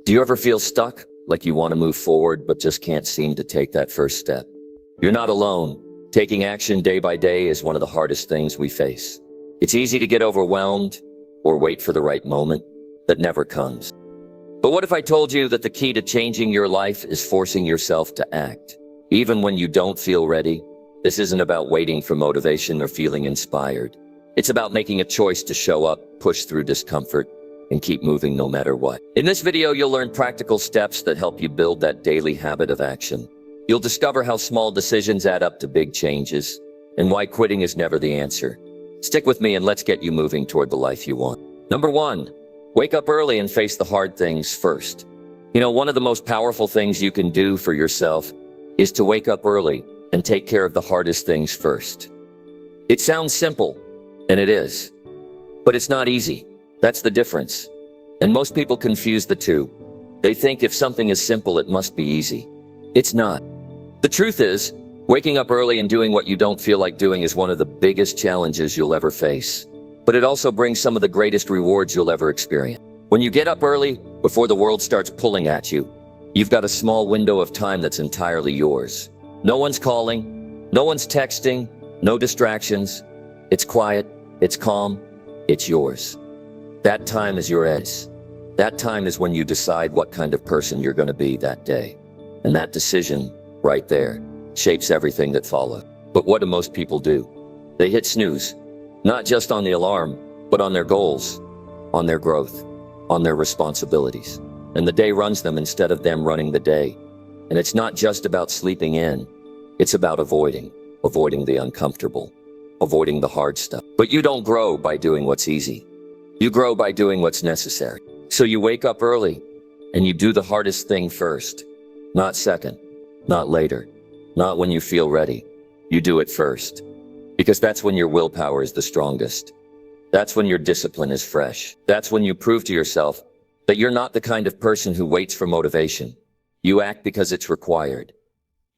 Do you ever feel stuck, like you want to move forward but just can't seem to take that first step? You're not alone. Taking action day by day is one of the hardest things we face. It's easy to get overwhelmed or wait for the right moment that never comes. But what if I told you that the key to changing your life is forcing yourself to act? Even when you don't feel ready, this isn't about waiting for motivation or feeling inspired. It's about making a choice to show up, push through discomfort, and keep moving no matter what. In this video, you'll learn practical steps that help you build that daily habit of action. You'll discover how small decisions add up to big changes, and why quitting is never the answer. Stick with me and let's get you moving toward the life you want. Number 1, wake up early and face the hard things first. You know, one of the most powerful things you can do for yourself is to wake up early and take care of the hardest things first. It sounds simple, and it is, but it's not easy. That's the difference. And most people confuse the two. They think if something is simple, it must be easy. It's not. The truth is, waking up early and doing what you don't feel like doing is one of the biggest challenges you'll ever face. But it also brings some of the greatest rewards you'll ever experience. When you get up early, before the world starts pulling at you, you've got a small window of time that's entirely yours. No one's calling, no one's texting, no distractions. It's quiet, it's calm, it's yours. That time is your edge. That time is when you decide what kind of person you're going to be that day. And that decision, right there, shapes everything that follows. But what do most people do? They hit snooze, not just on the alarm, but on their goals, on their growth, on their responsibilities. And the day runs them instead of them running the day. And it's not just about sleeping in. It's about avoiding the uncomfortable, avoiding the hard stuff. But you don't grow by doing what's easy. You grow by doing what's necessary. So you wake up early and you do the hardest thing first. Not second, not later, not when you feel ready. You do it first. Because that's when your willpower is the strongest. That's when your discipline is fresh. That's when you prove to yourself that you're not the kind of person who waits for motivation. You act because it's required.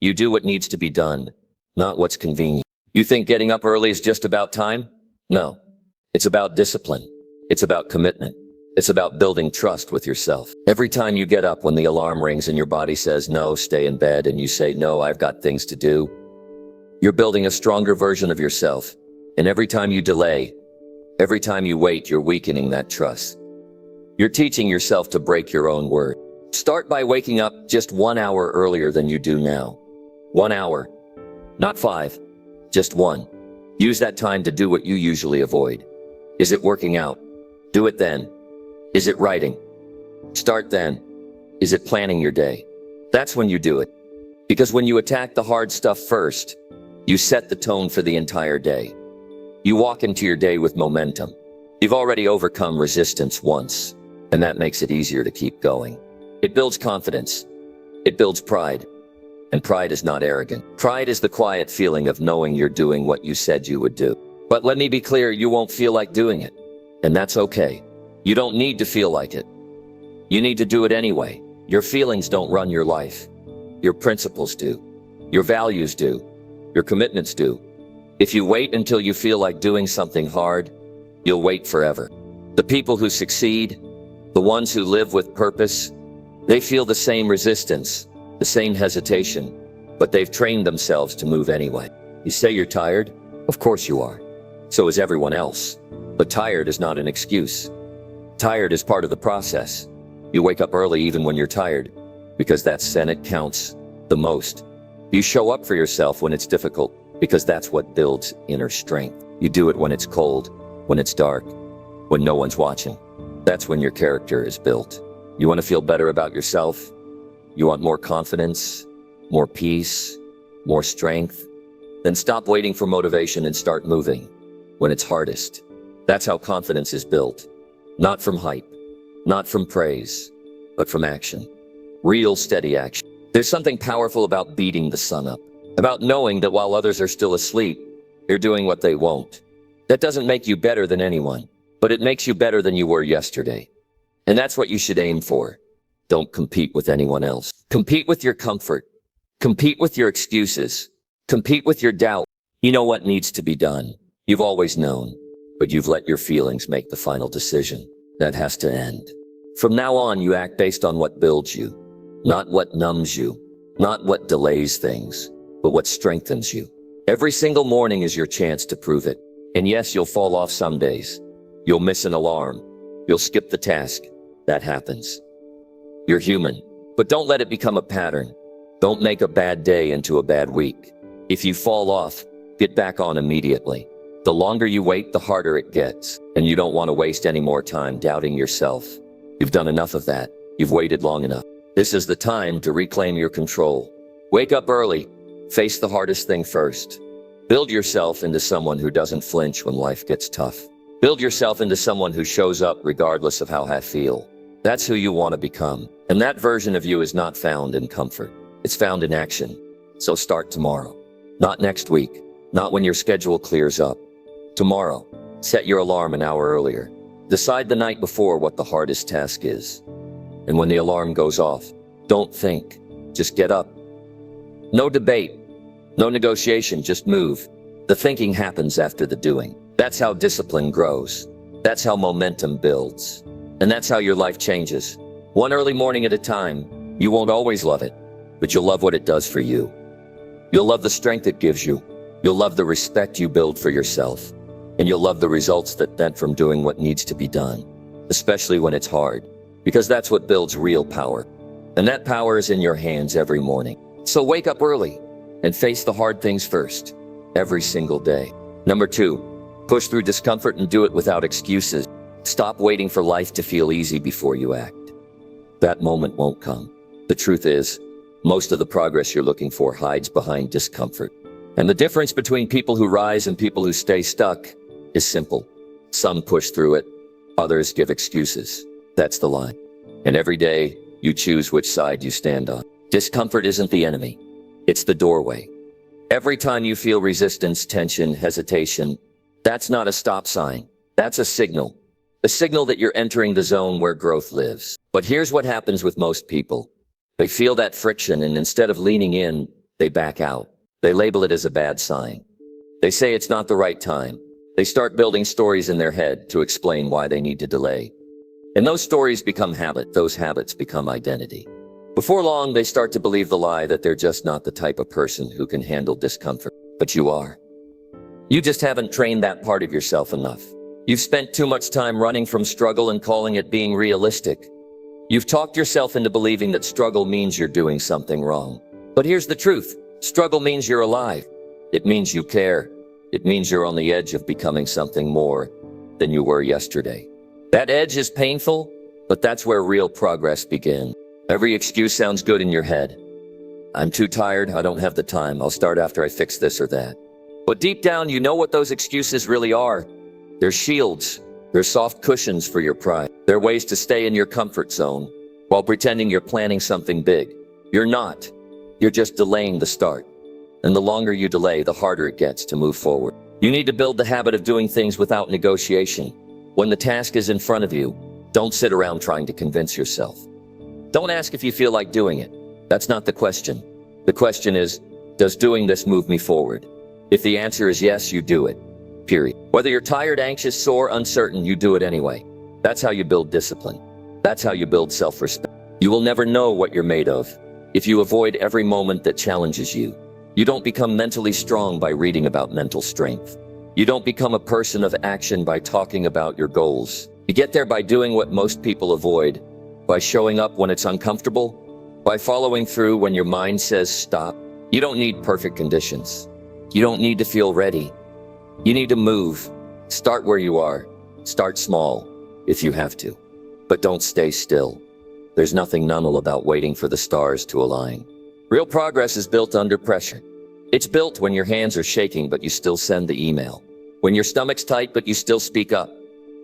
You do what needs to be done, not what's convenient. You think getting up early is just about time? No. It's about discipline. It's about commitment. It's about building trust with yourself. Every time you get up when the alarm rings and your body says, no, stay in bed, and you say, no, I've got things to do, you're building a stronger version of yourself. And every time you delay, every time you wait, you're weakening that trust. You're teaching yourself to break your own word. Start by waking up just 1 hour earlier than you do now. 1 hour. Not 5. Just 1. Use that time to do what you usually avoid. Is it working out? Do it then. Is it writing? Start then. Is it planning your day? That's when you do it. Because when you attack the hard stuff first, you set the tone for the entire day. You walk into your day with momentum. You've already overcome resistance once, and that makes it easier to keep going. It builds confidence. It builds pride. And pride is not arrogant. Pride is the quiet feeling of knowing you're doing what you said you would do. But let me be clear, you won't feel like doing it. And that's okay. You don't need to feel like it. You need to do it anyway. Your feelings don't run your life. Your principles do. Your values do. Your commitments do. If you wait until you feel like doing something hard, you'll wait forever. The people who succeed, the ones who live with purpose, they feel the same resistance, the same hesitation, but they've trained themselves to move anyway. You say you're tired? Of course you are. So is everyone else. But tired is not an excuse. Tired is part of the process. You wake up early even when you're tired, because that's when it counts the most. You show up for yourself when it's difficult, because that's what builds inner strength. You do it when it's cold, when it's dark, when no one's watching. That's when your character is built. You want to feel better about yourself? You want more confidence, more peace, more strength? Then stop waiting for motivation and start moving when it's hardest. That's how confidence is built. Not from hype, not from praise, but from action. Real steady action. There's something powerful about beating the sun up, about knowing that while others are still asleep, you're doing what they won't. That doesn't make you better than anyone, but it makes you better than you were yesterday. And that's what you should aim for. Don't compete with anyone else. Compete with your comfort. Compete with your excuses. Compete with your doubt. You know what needs to be done. You've always known, but you've let your feelings make the final decision. That has to end. From now on, you act based on what builds you, not what numbs you, not what delays things, but what strengthens you. Every single morning is your chance to prove it. And yes, you'll fall off some days. You'll miss an alarm. You'll skip the task. That happens. You're human, but don't let it become a pattern. Don't make a bad day into a bad week. If you fall off, get back on immediately. The longer you wait, the harder it gets, and you don't want to waste any more time doubting yourself. You've done enough of that. You've waited long enough. This is the time to reclaim your control. Wake up early. Face the hardest thing first. Build yourself into someone who doesn't flinch when life gets tough. Build yourself into someone who shows up regardless of how I feel. That's who you want to become. And that version of you is not found in comfort. It's found in action. So start tomorrow. Not next week. Not when your schedule clears up. Tomorrow. Set your alarm an hour earlier. Decide the night before what the hardest task is. And when the alarm goes off, don't think. Just get up. No debate. No negotiation, just move. The thinking happens after the doing. That's how discipline grows. That's how momentum builds. And that's how your life changes. One early morning at a time. You won't always love it, but you'll love what it does for you. You'll love the strength it gives you. You'll love the respect you build for yourself. And you'll love the results that stem from doing what needs to be done, especially when it's hard, because that's what builds real power. And that power is in your hands every morning. So wake up early and face the hard things first, every single day. Number 2, push through discomfort and do it without excuses. Stop waiting for life to feel easy before you act. That moment won't come. The truth is, most of the progress you're looking for hides behind discomfort. And the difference between people who rise and people who stay stuck is simple. Some push through it, others give excuses. That's the line. And every day, you choose which side you stand on. Discomfort isn't the enemy. It's the doorway. Every time you feel resistance, tension, hesitation, that's not a stop sign. That's a signal. A signal that you're entering the zone where growth lives. But here's what happens with most people. They feel that friction, and instead of leaning in, they back out. They label it as a bad sign. They say it's not the right time. They start building stories in their head to explain why they need to delay. And those stories become habit. Those habits become identity. Before long, they start to believe the lie that they're just not the type of person who can handle discomfort. But you are. You just haven't trained that part of yourself enough. You've spent too much time running from struggle and calling it being realistic. You've talked yourself into believing that struggle means you're doing something wrong. But here's the truth. Struggle means you're alive. It means you care. It means you're on the edge of becoming something more than you were yesterday. That edge is painful, but that's where real progress begins. Every excuse sounds good in your head. I'm too tired. I don't have the time. I'll start after I fix this or that. But deep down, you know what those excuses really are. They're shields. They're soft cushions for your pride. They're ways to stay in your comfort zone while pretending you're planning something big. You're not. You're just delaying the start. And the longer you delay, the harder it gets to move forward. You need to build the habit of doing things without negotiation. When the task is in front of you, don't sit around trying to convince yourself. Don't ask if you feel like doing it. That's not the question. The question is, does doing this move me forward? If the answer is yes, you do it. Period. Whether you're tired, anxious, sore, uncertain, you do it anyway. That's how you build discipline. That's how you build self-respect. You will never know what you're made of if you avoid every moment that challenges you. You don't become mentally strong by reading about mental strength. You don't become a person of action by talking about your goals. You get there by doing what most people avoid, by showing up when it's uncomfortable, by following through when your mind says stop. You don't need perfect conditions. You don't need to feel ready. You need to move. Start where you are. Start small, if you have to. But don't stay still. There's nothing null about waiting for the stars to align. Real progress is built under pressure. It's built when your hands are shaking, but you still send the email. When your stomach's tight, but you still speak up.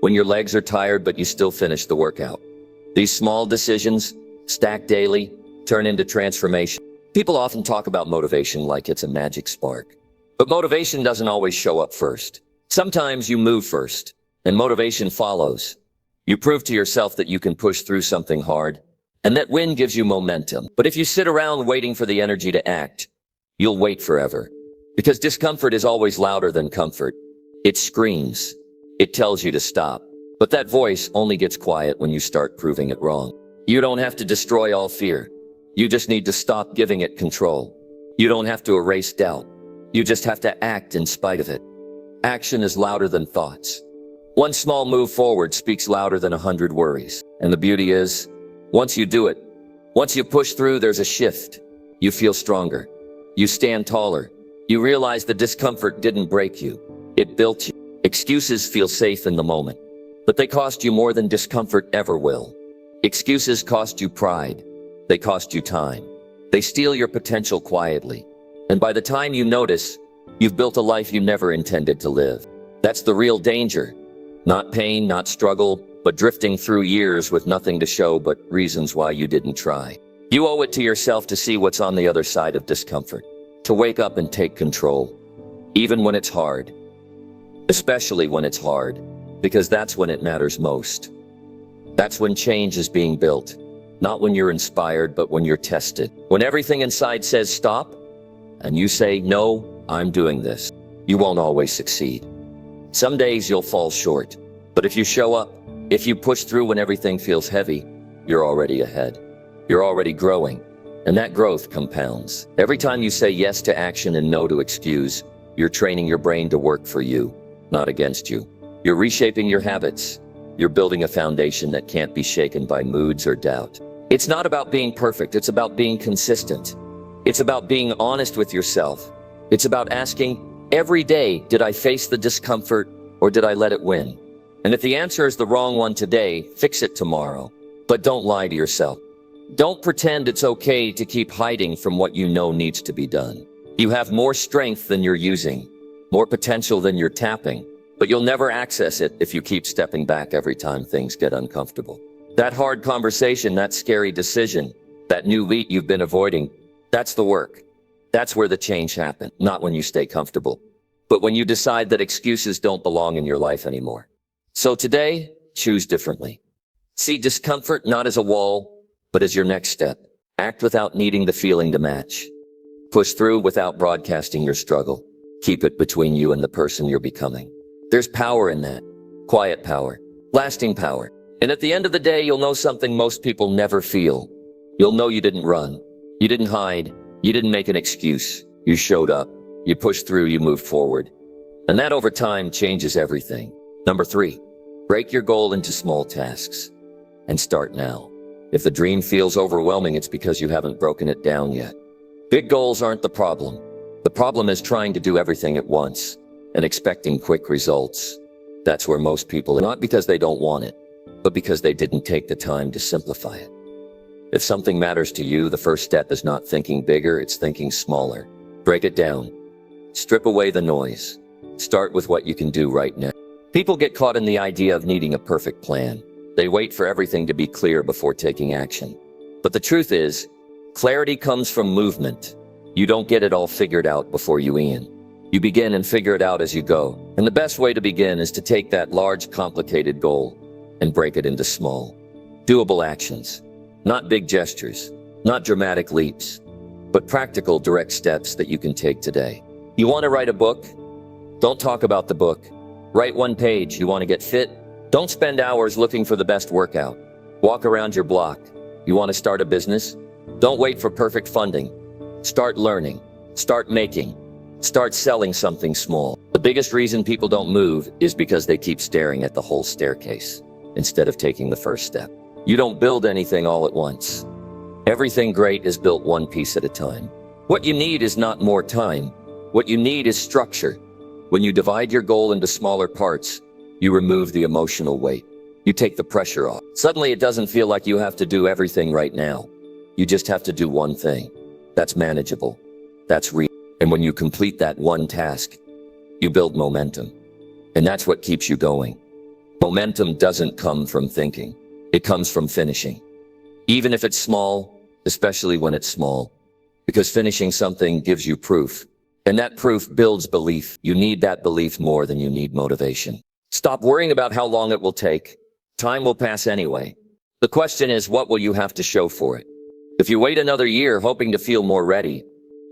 When your legs are tired, but you still finish the workout. These small decisions, stacked daily, turn into transformation. People often talk about motivation like it's a magic spark. But motivation doesn't always show up first. Sometimes you move first, and motivation follows. You prove to yourself that you can push through something hard, and that win gives you momentum. But if you sit around waiting for the energy to act, you'll wait forever. Because discomfort is always louder than comfort. It screams. It tells you to stop. But that voice only gets quiet when you start proving it wrong. You don't have to destroy all fear. You just need to stop giving it control. You don't have to erase doubt. You just have to act in spite of it. Action is louder than thoughts. One small move forward speaks louder than 100 worries. And the beauty is, once you do it, once you push through, there's a shift. You feel stronger. You stand taller. You realize the discomfort didn't break you. It built you. Excuses feel safe in the moment, but they cost you more than discomfort ever will. Excuses cost you pride. They cost you time. They steal your potential quietly. And by the time you notice, you've built a life you never intended to live. That's the real danger. Not pain, not struggle, but drifting through years with nothing to show but reasons why you didn't try. You owe it to yourself to see what's on the other side of discomfort, to wake up and take control, even when it's hard. Especially when it's hard, because that's when it matters most. That's when change is being built, not when you're inspired, but when you're tested. When everything inside says stop, and you say, no, I'm doing this, you won't always succeed. Some days you'll fall short, but if you show up, if you push through when everything feels heavy, you're already ahead. You're already growing, and that growth compounds. Every time you say yes to action and no to excuse, you're training your brain to work for you, not against you. You're reshaping your habits. You're building a foundation that can't be shaken by moods or doubt. It's not about being perfect, it's about being consistent. It's about being honest with yourself. It's about asking, every day, did I face the discomfort or did I let it win? And if the answer is the wrong one today, fix it tomorrow. But don't lie to yourself. Don't pretend it's okay to keep hiding from what you know needs to be done. You have more strength than you're using, more potential than you're tapping, but you'll never access it if you keep stepping back every time things get uncomfortable. That hard conversation, that scary decision, that new lead you've been avoiding, that's the work. That's where the change happens, not when you stay comfortable, but when you decide that excuses don't belong in your life anymore. So today, choose differently. See discomfort not as a wall, but as your next step. Act without needing the feeling to match. Push through without broadcasting your struggle. Keep it between you and the person you're becoming. There's power in that. Quiet power. Lasting power. And at the end of the day, you'll know something most people never feel. You'll know you didn't run. You didn't hide. You didn't make an excuse. You showed up. You pushed through. You moved forward. And that over time changes everything. Number 3, break your goal into small tasks. And start now. If the dream feels overwhelming, it's because you haven't broken it down yet. Big goals aren't the problem. The problem is trying to do everything at once and expecting quick results. That's where most people are, not because they don't want it, but because they didn't take the time to simplify it. If something matters to you, the first step is not thinking bigger, it's thinking smaller. Break it down. Strip away the noise. Start with what you can do right now. People get caught in the idea of needing a perfect plan. They wait for everything to be clear before taking action. But the truth is, clarity comes from movement. You don't get it all figured out before you begin. You begin and figure it out as you go. And the best way to begin is to take that large, complicated goal and break it into small, doable actions. Not big gestures, not dramatic leaps, but practical, direct steps that you can take today. You want to write a book? Don't talk about the book. Write 1 page. You want to get fit? Don't spend hours looking for the best workout. Walk around your block. You want to start a business? Don't wait for perfect funding. Start learning. Start making. Start selling something small. The biggest reason people don't move is because they keep staring at the whole staircase instead of taking the first step. You don't build anything all at once. Everything great is built 1 piece at a time. What you need is not more time. What you need is structure. When you divide your goal into smaller parts, you remove the emotional weight. You take the pressure off. Suddenly it doesn't feel like you have to do everything right now. You just have to do one thing. That's manageable. That's real. And when you complete that one task, you build momentum. And that's what keeps you going. Momentum doesn't come from thinking. It comes from finishing. Even if it's small, especially when it's small. Because finishing something gives you proof. And that proof builds belief. You need that belief more than you need motivation. Stop worrying about how long it will take. Time will pass anyway. The question is, what will you have to show for it? If you wait another year hoping to feel more ready,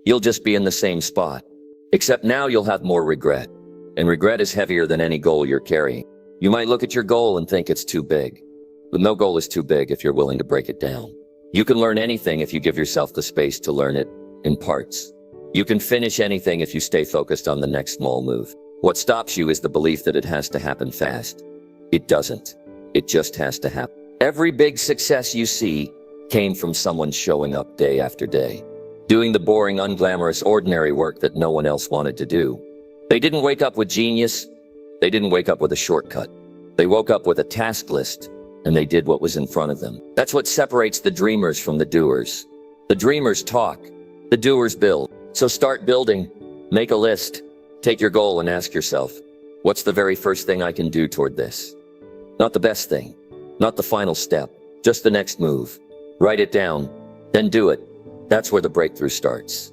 you'll just be in the same spot. Except now you'll have more regret. And regret is heavier than any goal you're carrying. You might look at your goal and think it's too big, but no goal is too big if you're willing to break it down. You can learn anything if you give yourself the space to learn it in parts. You can finish anything if you stay focused on the next small move. What stops you is the belief that it has to happen fast. It doesn't. It just has to happen. Every big success you see came from someone showing up day after day, doing the boring, unglamorous, ordinary work that no one else wanted to do. They didn't wake up with genius. They didn't wake up with a shortcut. They woke up with a task list, and they did what was in front of them. That's what separates the dreamers from the doers. The dreamers talk. The doers build. So start building. Make a list. Take your goal and ask yourself, what's the very first thing I can do toward this? Not the best thing. Not the final step. Just the next move. Write it down. Then do it. That's where the breakthrough starts.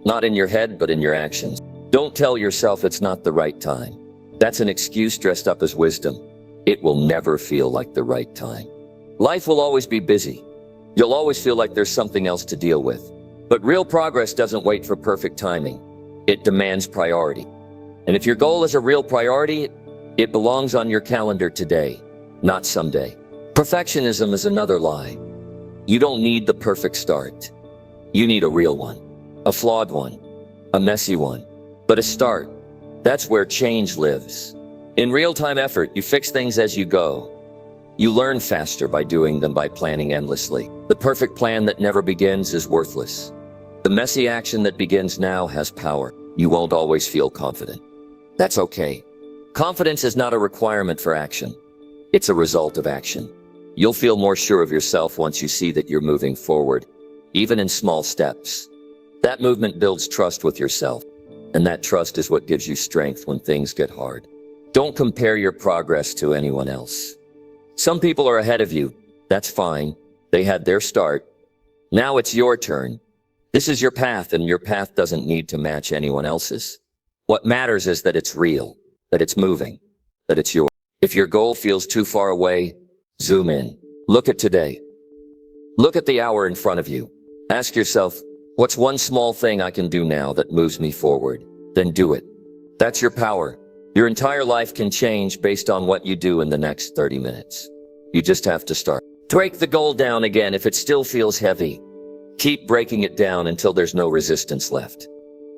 Not in your head, but in your actions. Don't tell yourself it's not the right time. That's an excuse dressed up as wisdom. It will never feel like the right time. Life will always be busy. You'll always feel like there's something else to deal with. But real progress doesn't wait for perfect timing. It demands priority. And if your goal is a real priority, it belongs on your calendar today, not someday. Perfectionism is another lie. You don't need the perfect start. You need a real one, a flawed one, a messy one, but a start. That's where change lives. In real-time effort, you fix things as you go. You learn faster by doing than by planning endlessly. The perfect plan that never begins is worthless. The messy action that begins now has power. You won't always feel confident. That's okay. Confidence is not a requirement for action. It's a result of action. You'll feel more sure of yourself once you see that you're moving forward, even in small steps. That movement builds trust with yourself, and that trust is what gives you strength when things get hard. Don't compare your progress to anyone else. Some people are ahead of you. That's fine. They had their start. Now it's your turn. This is your path, and your path doesn't need to match anyone else's. What matters is that it's real, that it's moving, that it's yours. If your goal feels too far away, zoom in. Look at today. Look at the hour in front of you. Ask yourself, what's one small thing I can do now that moves me forward? Then do it. That's your power. Your entire life can change based on what you do in the next 30 minutes. You just have to start. Break the goal down again if it still feels heavy. Keep breaking it down until there's no resistance left.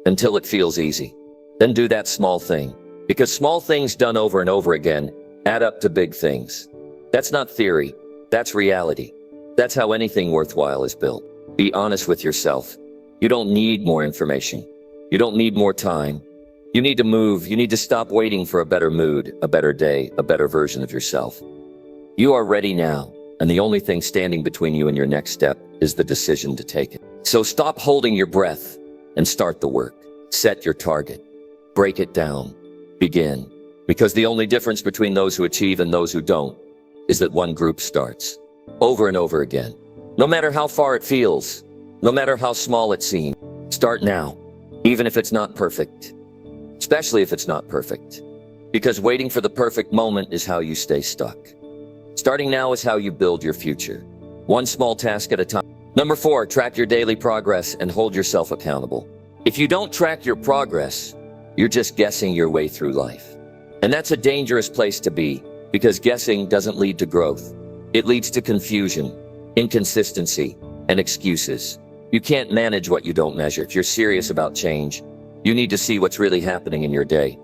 Until it feels easy. Then do that small thing. Because small things done over and over again add up to big things. That's not theory. That's reality. That's how anything worthwhile is built. Be honest with yourself. You don't need more information. You don't need more time. You need to move. You need to stop waiting for a better mood, a better day, a better version of yourself. You are ready now, and the only thing standing between you and your next step is the decision to take it. So stop holding your breath and start the work. Set your target. Break it down. Begin. Because the only difference between those who achieve and those who don't is that one group starts over and over again. No matter how far it feels, no matter how small it seems, start now, even if it's not perfect. Especially if it's not perfect. Because waiting for the perfect moment is how you stay stuck. Starting now is how you build your future. One small task at a time. Number 4, track your daily progress and hold yourself accountable. If you don't track your progress, you're just guessing your way through life. And that's a dangerous place to be, because guessing doesn't lead to growth. It leads to confusion, inconsistency, and excuses. You can't manage what you don't measure. If you're serious about change, you need to see what's really happening in your day,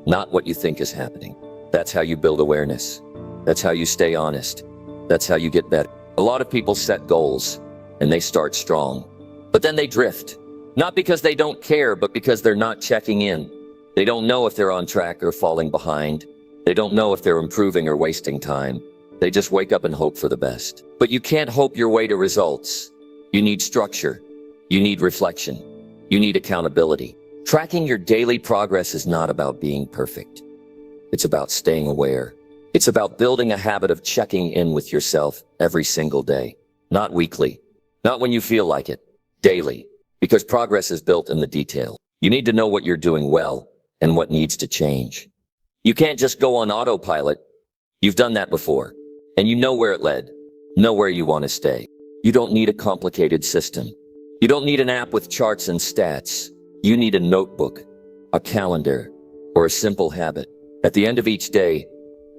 not what you think is happening. That's how you build awareness. That's how you stay honest. That's how you get better. A lot of people set goals, and they start strong, but then they drift. Not because they don't care, but because they're not checking in. They don't know if they're on track or falling behind. They don't know if they're improving or wasting time. They just wake up and hope for the best. But you can't hope your way to results. You need structure. You need reflection. You need accountability. Tracking your daily progress is not about being perfect. It's about staying aware. It's about building a habit of checking in with yourself every single day. Not weekly. Not when you feel like it. Daily. Because progress is built in the detail. You need to know what you're doing well and what needs to change. You can't just go on autopilot. You've done that before. And you know where it led. Know where you want to stay. You don't need a complicated system. You don't need an app with charts and stats. You need a notebook, a calendar, or a simple habit. At the end of each day,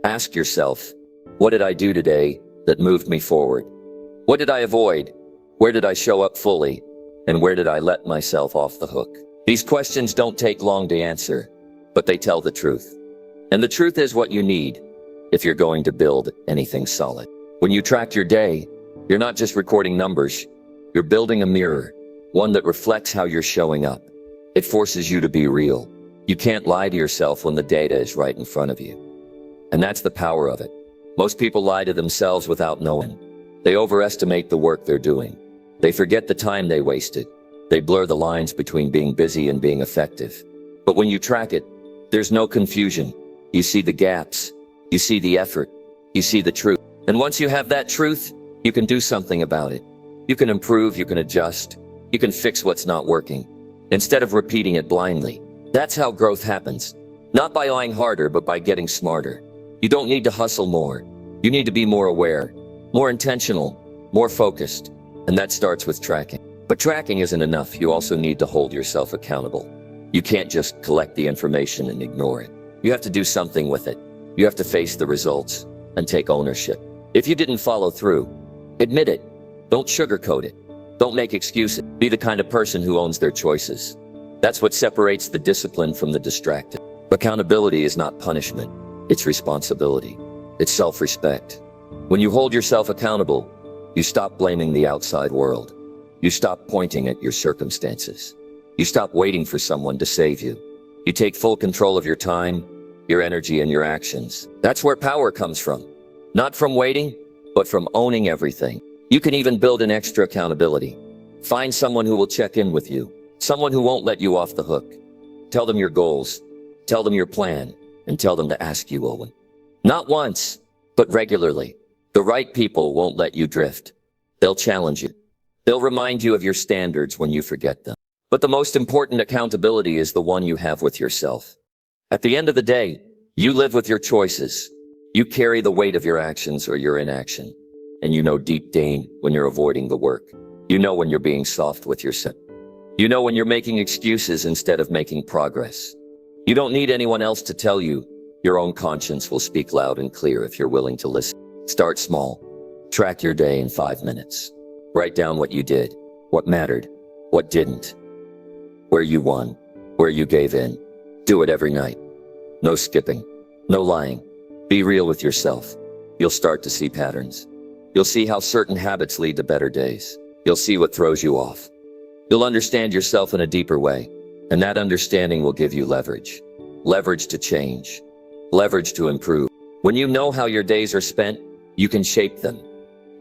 Ask yourself, what did I do today that moved me forward? What did I avoid? Where did I show up fully? And where did I let myself off the hook? These questions don't take long to answer, but they tell the truth. And the truth is what you need if you're going to build anything solid. When you track your day, you're not just recording numbers, you're building a mirror, one that reflects how you're showing up. It forces you to be real. You can't lie to yourself when the data is right in front of you. And that's the power of it. Most people lie to themselves without knowing. They overestimate the work they're doing. They forget the time they wasted. They blur the lines between being busy and being effective. But when you track it, there's no confusion. You see the gaps. You see the effort. You see the truth. And once you have that truth, you can do something about it. You can improve, you can adjust, you can fix what's not working, instead of repeating it blindly. That's how growth happens. Not by lying harder, but by getting smarter. You don't need to hustle more. You need to be more aware, more intentional, more focused. And that starts with tracking. But tracking isn't enough. You also need to hold yourself accountable. You can't just collect the information and ignore it. You have to do something with it. You have to face the results and take ownership. If you didn't follow through, admit it. Don't sugarcoat it. Don't make excuses. Be the kind of person who owns their choices. That's what separates the disciplined from the distracted. Accountability is not punishment. It's responsibility. It's self-respect. When you hold yourself accountable, you stop blaming the outside world. You stop pointing at your circumstances. You stop waiting for someone to save you. You take full control of your time, your energy, and your actions. That's where power comes from. Not from waiting, but from owning everything. You can even build an extra accountability. Find someone who will check in with you. Someone who won't let you off the hook. Tell them your goals. Tell them your plan. And tell them to ask you, Owen. Not once, but regularly. The right people won't let you drift. They'll challenge you. They'll remind you of your standards when you forget them. But the most important accountability is the one you have with yourself. At the end of the day, you live with your choices. You carry the weight of your actions or your inaction. And you know deep down when you're avoiding the work. You know when you're being soft with yourself. You know when you're making excuses instead of making progress. You don't need anyone else to tell you. Your own conscience will speak loud and clear if you're willing to listen. Start small. Track your day in 5 minutes. Write down what you did, what mattered, what didn't, where you won, where you gave in. Do it every night. No skipping, no lying. Be real with yourself. You'll start to see patterns. You'll see how certain habits lead to better days. You'll see what throws you off. You'll understand yourself in a deeper way, and that understanding will give you leverage. Leverage to change. Leverage to improve. When you know how your days are spent, you can shape them.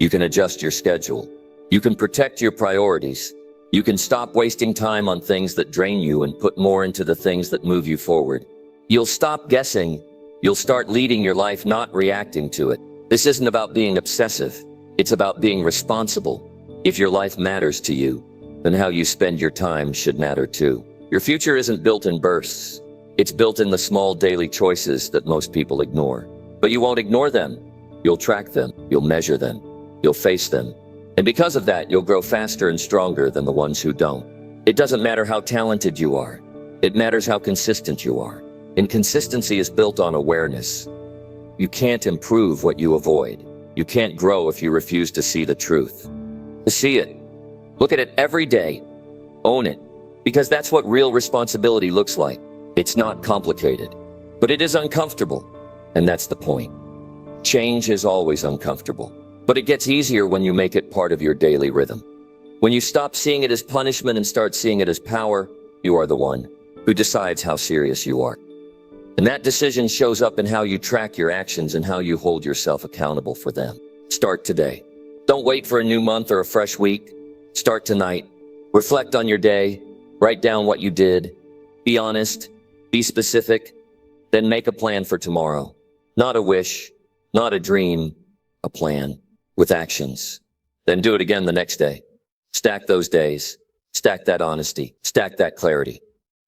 You can adjust your schedule. You can protect your priorities. You can stop wasting time on things that drain you and put more into the things that move you forward. You'll stop guessing. You'll start leading your life, not reacting to it. This isn't about being obsessive. It's about being responsible. If your life matters to you, then how you spend your time should matter too. Your future isn't built in bursts. It's built in the small daily choices that most people ignore. But you won't ignore them. You'll track them. You'll measure them. You'll face them. And because of that, you'll grow faster and stronger than the ones who don't. It doesn't matter how talented you are. It matters how consistent you are. And consistency is built on awareness. You can't improve what you avoid. You can't grow if you refuse to see the truth. To see it. Look at it every day. Own it. Because that's what real responsibility looks like. It's not complicated, but it is uncomfortable. And that's the point. Change is always uncomfortable, but it gets easier when you make it part of your daily rhythm. When you stop seeing it as punishment and start seeing it as power, you are the one who decides how serious you are. And that decision shows up in how you track your actions and how you hold yourself accountable for them. Start today. Don't wait for a new month or a fresh week. Start tonight. Reflect on your day. Write down what you did. Be honest. Be specific. Then make a plan for tomorrow. Not a wish, not a dream, a plan with actions. Then do it again the next day. Stack those days. Stack that honesty. Stack that clarity.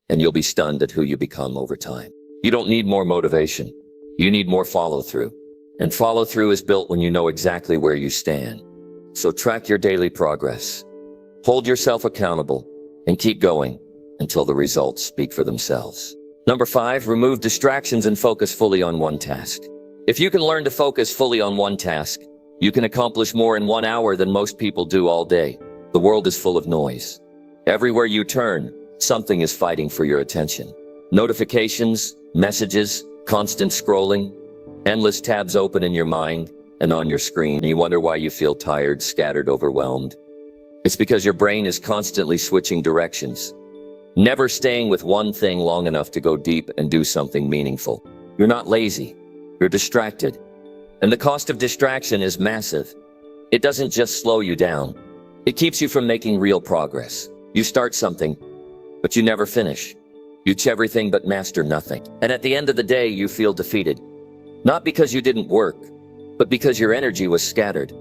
And you'll be stunned at who you become over time. You don't need more motivation. You need more follow-through. And follow-through is built when you know exactly where you stand. So track your daily progress. Hold yourself accountable and keep going until the results speak for themselves. Number 5, remove distractions and focus fully on one task. If you can learn to focus fully on one task, you can accomplish more in 1 hour than most people do all day. The world is full of noise. Everywhere you turn, something is fighting for your attention. Notifications, messages, constant scrolling, endless tabs open in your mind and on your screen. You wonder why you feel tired, scattered, overwhelmed. It's because your brain is constantly switching directions, never staying with one thing long enough to go deep and do something meaningful. You're not lazy, you're distracted. And the cost of distraction is massive. It doesn't just slow you down, it keeps you from making real progress. You start something, but you never finish. You do everything but master nothing. And at the end of the day, you feel defeated. Not because you didn't work, but because your energy was scattered.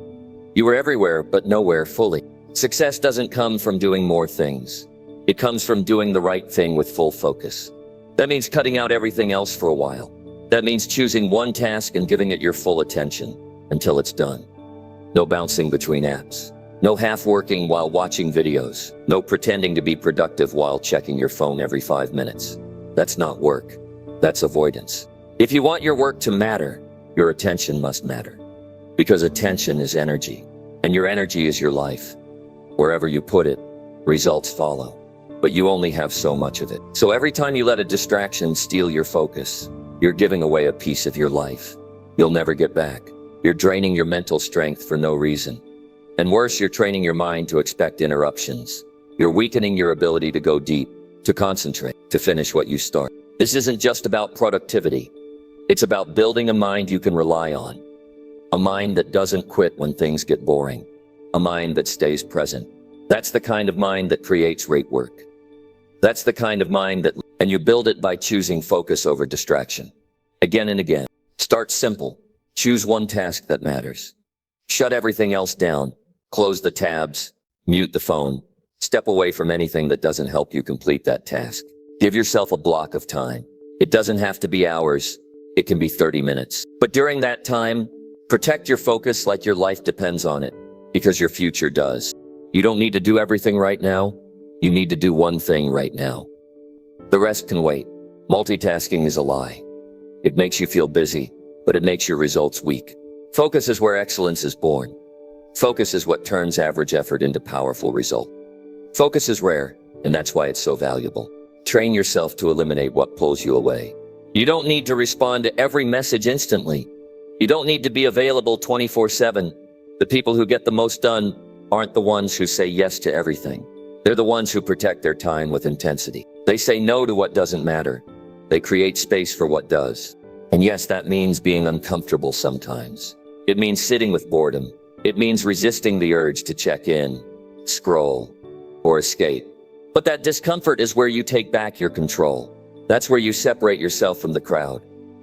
You were everywhere, but nowhere fully. Success doesn't come from doing more things. It comes from doing the right thing with full focus. That means cutting out everything else for a while. That means choosing one task and giving it your full attention until it's done. No bouncing between apps. No half-working while watching videos. No pretending to be productive while checking your phone every 5 minutes. That's not work. That's avoidance. If you want your work to matter, your attention must matter. Because attention is energy, and your energy is your life. Wherever you put it, results follow. But you only have so much of it. So every time you let a distraction steal your focus, you're giving away a piece of your life. You'll never get back. You're draining your mental strength for no reason. And worse, you're training your mind to expect interruptions. You're weakening your ability to go deep, to concentrate, to finish what you start. This isn't just about productivity. It's about building a mind you can rely on. A mind that doesn't quit when things get boring. A mind that stays present. That's the kind of mind that creates great work. That's the kind of mind that, and you build it by choosing focus over distraction. Again and again. Start simple. Choose one task that matters. Shut everything else down. Close the tabs. Mute the phone. Step away from anything that doesn't help you complete that task. Give yourself a block of time. It doesn't have to be hours. It can be 30 minutes. But during that time, protect your focus like your life depends on it, because your future does. You don't need to do everything right now. You need to do one thing right now. The rest can wait. Multitasking is a lie. It makes you feel busy, but it makes your results weak. Focus is where excellence is born. Focus is what turns average effort into powerful result. Focus is rare, and that's why it's so valuable. Train yourself to eliminate what pulls you away. You don't need to respond to every message instantly. You don't need to be available 24/7. The people who get the most done aren't the ones who say yes to everything. They're the ones who protect their time with intensity. They say no to what doesn't matter. They create space for what does. And yes, that means being uncomfortable sometimes. It means sitting with boredom. It means resisting the urge to check in, scroll, or escape. But that discomfort is where you take back your control. That's where you separate yourself from the crowd.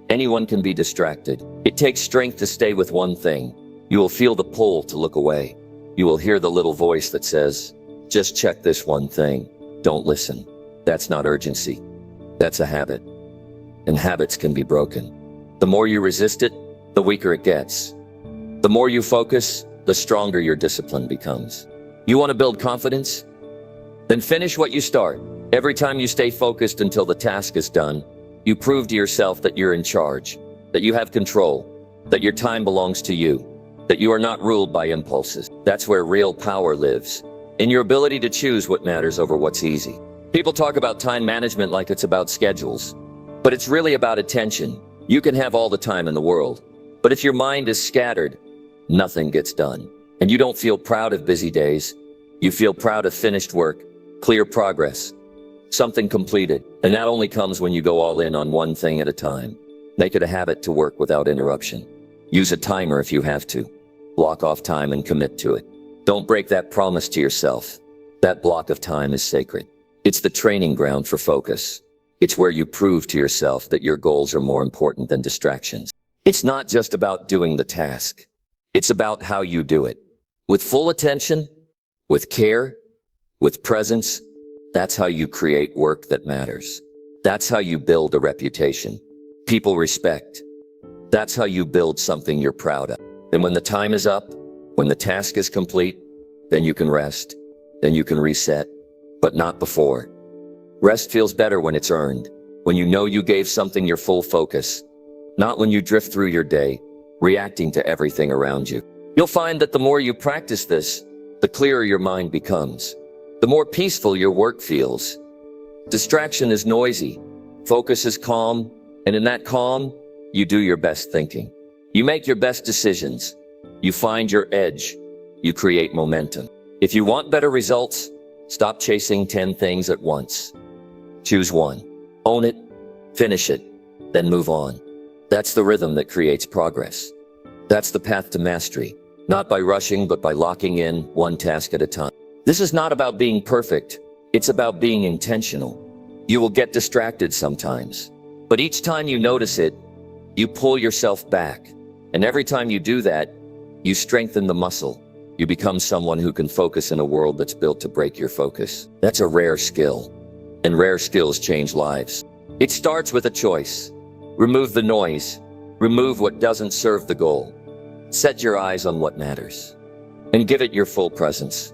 Anyone can be distracted. It takes strength to stay with one thing. You will feel the pull to look away. You will hear the little voice that says, just check this one thing. Don't listen. That's not urgency. That's a habit. And habits can be broken. The more you resist it, the weaker it gets. The more you focus, the stronger your discipline becomes. You want to build confidence? Then finish what you start. Every time you stay focused until the task is done, you prove to yourself that you're in charge, that you have control, that your time belongs to you, that you are not ruled by impulses. That's where real power lives, in your ability to choose what matters over what's easy. People talk about time management like it's about schedules, but it's really about attention. You can have all the time in the world, but if your mind is scattered, nothing gets done. And you don't feel proud of busy days. You feel proud of finished work, clear progress, something completed. And that only comes when you go all in on one thing at a time. Make it a habit to work without interruption. Use a timer if you have to. Block off time and commit to it. Don't break that promise to yourself. That block of time is sacred. It's the training ground for focus. It's where you prove to yourself that your goals are more important than distractions. It's not just about doing the task. It's about how you do it. With full attention, with care, with presence. That's how you create work that matters. That's how you build a reputation people respect. That's how you build something you're proud of. And when the time is up, when the task is complete, then you can rest, then you can reset, but not before. Rest feels better when it's earned, when you know you gave something your full focus, not when you drift through your day, reacting to everything around you. You'll find that the more you practice this, the clearer your mind becomes, the more peaceful your work feels. Distraction is noisy, focus is calm, and in that calm, you do your best thinking. You make your best decisions. You find your edge. You create momentum. If you want better results, stop chasing 10 things at once. Choose one. Own it, finish it, then move on. That's the rhythm that creates progress. That's the path to mastery, not by rushing, but by locking in one task at a time. This is not about being perfect. It's about being intentional. You will get distracted sometimes, but each time you notice it, you pull yourself back. And every time you do that, you strengthen the muscle. You become someone who can focus in a world that's built to break your focus. That's a rare skill, and rare skills change lives. It starts with a choice. Remove the noise. Remove what doesn't serve the goal. Set your eyes on what matters, and give it your full presence.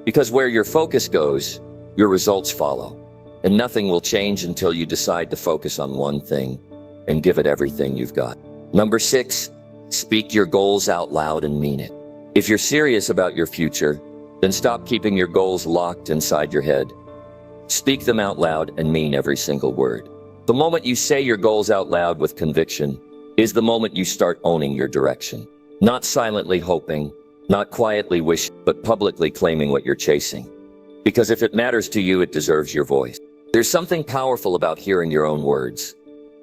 Because where your focus goes, your results follow. And nothing will change until you decide to focus on one thing and give it everything you've got. Number 6, speak your goals out loud and mean it. If you're serious about your future, then stop keeping your goals locked inside your head. Speak them out loud and mean every single word. The moment you say your goals out loud with conviction is the moment you start owning your direction. Not silently hoping, not quietly wishing, but publicly claiming what you're chasing. Because if it matters to you, it deserves your voice. There's something powerful about hearing your own words.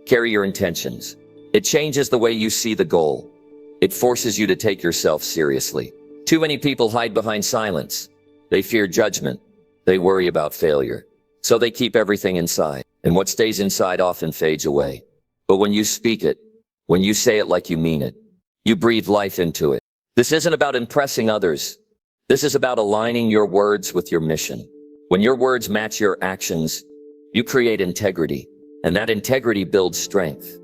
Carry your intentions. It changes the way you see the goal. It forces you to take yourself seriously. Too many people hide behind silence. They fear judgment. They worry about failure. So they keep everything inside. And what stays inside often fades away. But when you speak it, when you say it like you mean it, you breathe life into it. This isn't about impressing others. This is about aligning your words with your mission. When your words match your actions, you create integrity, and that integrity builds strength.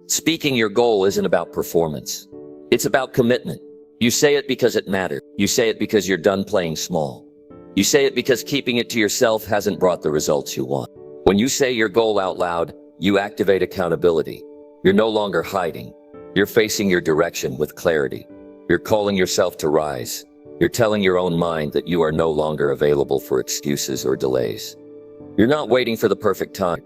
Speaking your goal isn't about performance. It's about commitment. You say it because it matters. You say it because you're done playing small. You say it because keeping it to yourself hasn't brought the results you want. When you say your goal out loud, you activate accountability. You're no longer hiding. You're facing your direction with clarity. You're calling yourself to rise. You're telling your own mind that you are no longer available for excuses or delays. You're not waiting for the perfect time.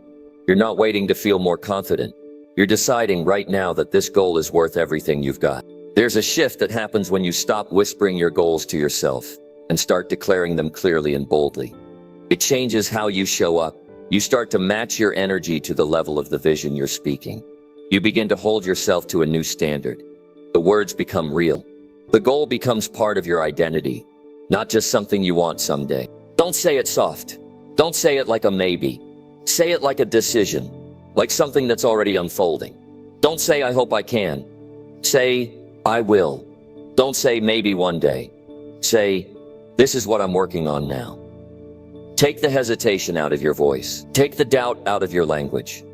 You're not waiting to feel more confident. You're deciding right now that this goal is worth everything you've got. There's a shift that happens when you stop whispering your goals to yourself and start declaring them clearly and boldly. It changes how you show up. You start to match your energy to the level of the vision you're speaking. You begin to hold yourself to a new standard. The words become real. The goal becomes part of your identity, not just something you want someday. Don't say it soft. Don't say it like a maybe. Say it like a decision, like something that's already unfolding. Don't say, I hope I can. Say, I will. Don't say maybe one day. Say, this is what I'm working on now. Take the hesitation out of your voice. Take the doubt out of your language.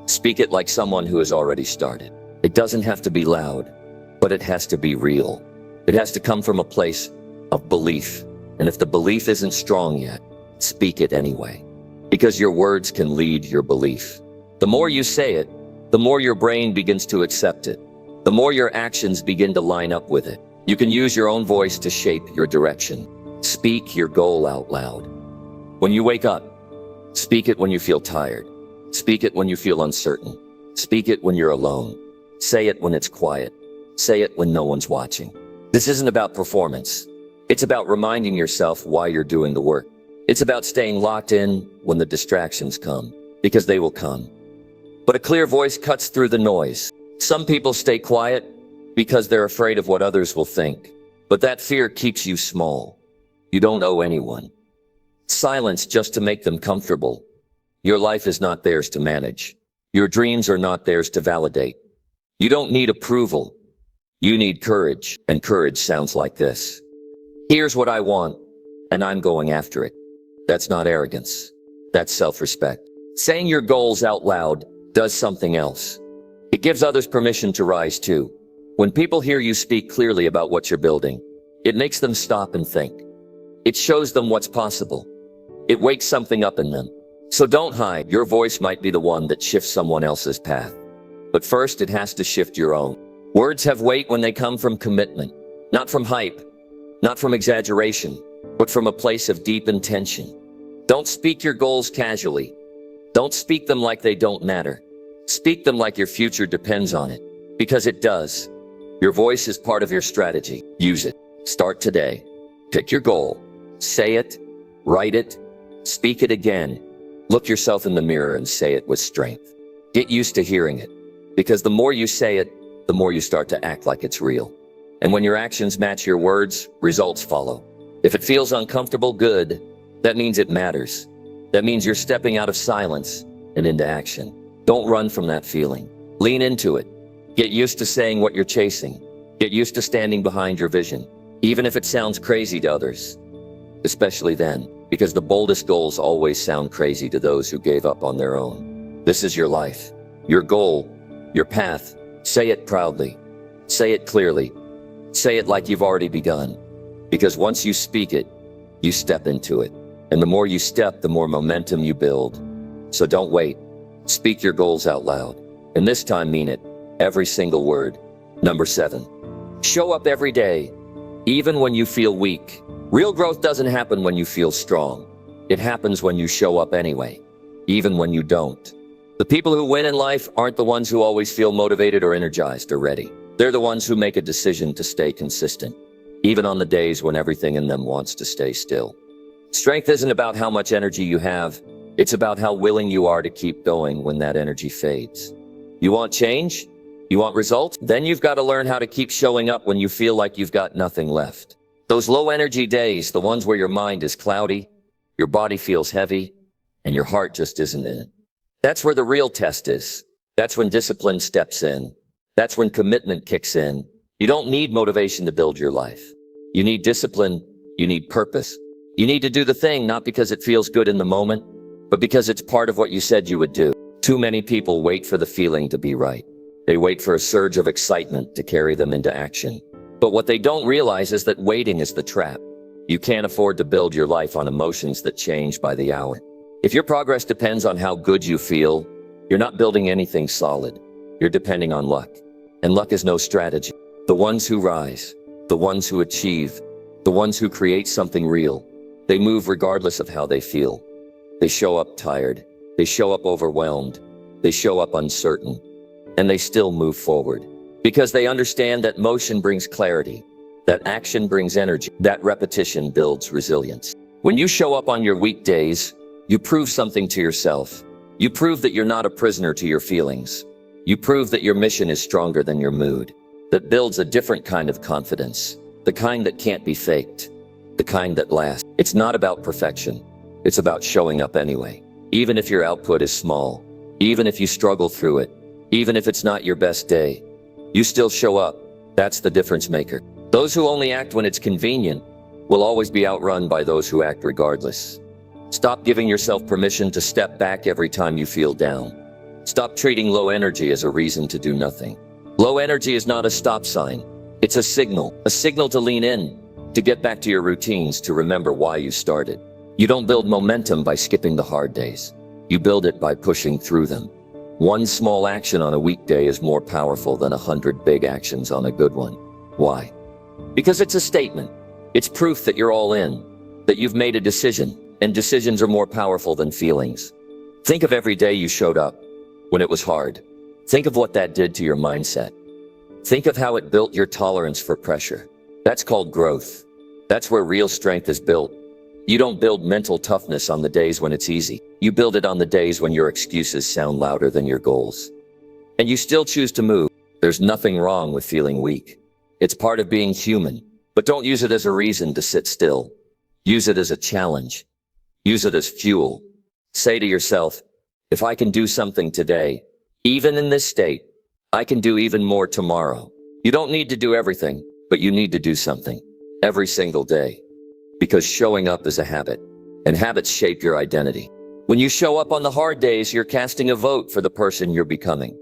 Speak it like someone who has already started. It doesn't have to be loud, but it has to be real. It has to come from a place of belief. And if the belief isn't strong yet, speak it anyway. Because your words can lead your belief. The more you say it, the more your brain begins to accept it. The more your actions begin to line up with it. You can use your own voice to shape your direction. Speak your goal out loud. When you wake up, speak it when you feel tired. Speak it when you feel uncertain. Speak it when you're alone. Say it when it's quiet. Say it when no one's watching. This isn't about performance. It's about reminding yourself why you're doing the work. It's about staying locked in when the distractions come, because they will come. But a clear voice cuts through the noise. Some people stay quiet because they're afraid of what others will think. But that fear keeps you small. You don't owe anyone silence just to make them comfortable. Your life is not theirs to manage. Your dreams are not theirs to validate. You don't need approval. You need courage, and courage sounds like this. Here's what I want, and I'm going after it. That's not arrogance. That's self-respect. Saying your goals out loud does something else. It gives others permission to rise too. When people hear you speak clearly about what you're building, it makes them stop and think. It shows them what's possible. It wakes something up in them. So don't hide. Your voice might be the one that shifts someone else's path. But first, it has to shift your own. Words have weight when they come from commitment, not from hype, not from exaggeration, but from a place of deep intention. Don't speak your goals casually. Don't speak them like they don't matter. Speak them like your future depends on it, because it does. Your voice is part of your strategy. Use it. Start today. Pick your goal. Say it. Write it. Speak it again. Look yourself in the mirror and say it with strength. Get used to hearing it, because the more you say it, the more you start to act like it's real. And when your actions match your words, results follow. If it feels uncomfortable, good. That means it matters. That means you're stepping out of silence and into action. Don't run from that feeling. Lean into it. Get used to saying what you're chasing. Get used to standing behind your vision, even if it sounds crazy to others. Especially then, because the boldest goals always sound crazy to those who gave up on their own. This is your life, your goal, your path. Say it proudly. Say it clearly. Say it like you've already begun. Because once you speak it, you step into it. And the more you step, the more momentum you build. So don't wait. Speak your goals out loud. And this time mean it. Every single word. Number 7. Show up every day, even when you feel weak. Real growth doesn't happen when you feel strong. It happens when you show up anyway, even when you don't. The people who win in life aren't the ones who always feel motivated or energized or ready. They're the ones who make a decision to stay consistent, even on the days when everything in them wants to stay still. Strength isn't about how much energy you have. It's about how willing you are to keep going when that energy fades. You want change? You want results? Then you've got to learn how to keep showing up when you feel like you've got nothing left. Those low energy days, the ones where your mind is cloudy, your body feels heavy, and your heart just isn't in it. That's where the real test is. That's when discipline steps in. That's when commitment kicks in. You don't need motivation to build your life. You need discipline. You need purpose. You need to do the thing not because it feels good in the moment, but because it's part of what you said you would do. Too many people wait for the feeling to be right. They wait for a surge of excitement to carry them into action. But what they don't realize is that waiting is the trap. You can't afford to build your life on emotions that change by the hour. If your progress depends on how good you feel, you're not building anything solid. You're depending on luck. And luck is no strategy. The ones who rise, the ones who achieve, the ones who create something real, they move regardless of how they feel. They show up tired. They show up overwhelmed. They show up uncertain. And they still move forward. Because they understand that motion brings clarity, that action brings energy, that repetition builds resilience. When you show up on your weak days, you prove something to yourself. You prove that you're not a prisoner to your feelings. You prove that your mission is stronger than your mood. That builds a different kind of confidence, the kind that can't be faked, the kind that lasts. It's not about perfection. It's about showing up anyway. Even if your output is small, even if you struggle through it, even if it's not your best day, you still show up. That's the difference maker. Those who only act when it's convenient will always be outrun by those who act regardless. Stop giving yourself permission to step back every time you feel down. Stop treating low energy as a reason to do nothing. Low energy is not a stop sign. It's a signal to lean in, to get back to your routines, to remember why you started. You don't build momentum by skipping the hard days. You build it by pushing through them. One small action on a weekday is more powerful than 100 big actions on a good one. Why? Because it's a statement. It's proof that you're all in, that you've made a decision, and decisions are more powerful than feelings. Think of every day you showed up, when it was hard. Think of what that did to your mindset. Think of how it built your tolerance for pressure. That's called growth. That's where real strength is built. You don't build mental toughness on the days when it's easy. You build it on the days when your excuses sound louder than your goals. And you still choose to move. There's nothing wrong with feeling weak. It's part of being human. But don't use it as a reason to sit still. Use it as a challenge. Use it as fuel. Say to yourself, if I can do something today, even in this state, I can do even more tomorrow. You don't need to do everything, but you need to do something every single day. Because showing up is a habit, and habits shape your identity. When you show up on the hard days, you're casting a vote for the person you're becoming.